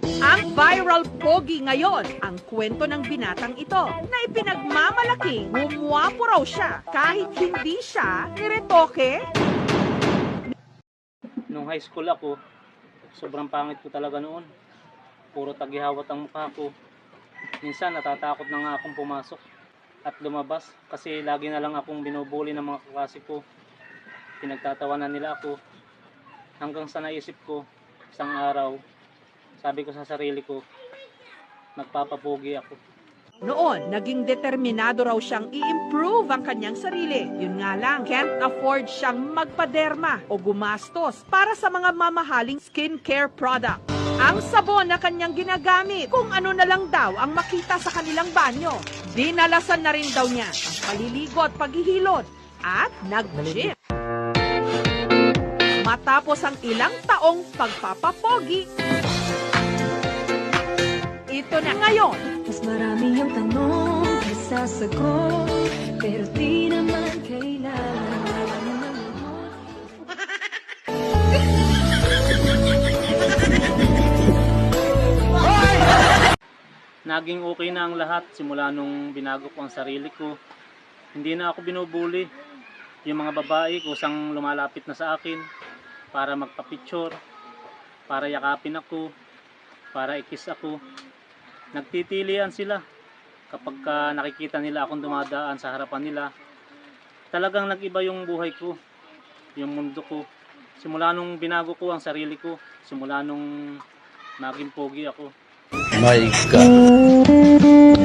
Ang viral pogi ngayon, ang kwento ng binatang ito na ipinagmamalaking gumwapo raw siya kahit hindi siya niretoke. Nung high school ako, sobrang pangit ko talaga noon. Puro tagihawat ang mukha ko. Minsan natatakot na nga akong pumasok at lumabas kasi lagi na lang akong binubuli ng mga kaklase ko. Pinagtatawanan nila ako. Hanggang sa naisip ko, isang araw, sabi ko sa sarili ko, nagpapapugi ako. Noon, naging determinado raw siyang i-improve ang kanyang sarili. Yun nga lang, can't afford siyang magpaderma o gumastos para sa mga mamahaling skincare product. Ang sabon na kanyang ginagamit, kung ano na lang daw ang makita sa kanilang banyo. Dinalasan na rin daw niya ang paliligo at paghihilot at nag-gym. Matapos ang ilang taong pagpapapogi, ito na ngayon. Mas marami yung tanong kaysa sagot, pero di naman kailangan. Naging okay na ang lahat simula nung binago ko ang sarili ko. Hindi na ako binubuli. Yung mga babae kusang lumalapit na sa akin para magpa-picture, para yakapin ako, para i-kiss ako. Nagtitilian sila kapag nakikita nila akong dumadaan sa harapan nila. Talagang nag-iba yung buhay ko, yung mundo ko. Simula nung binago ko ang sarili ko, simula nung naging pogi ako. My God.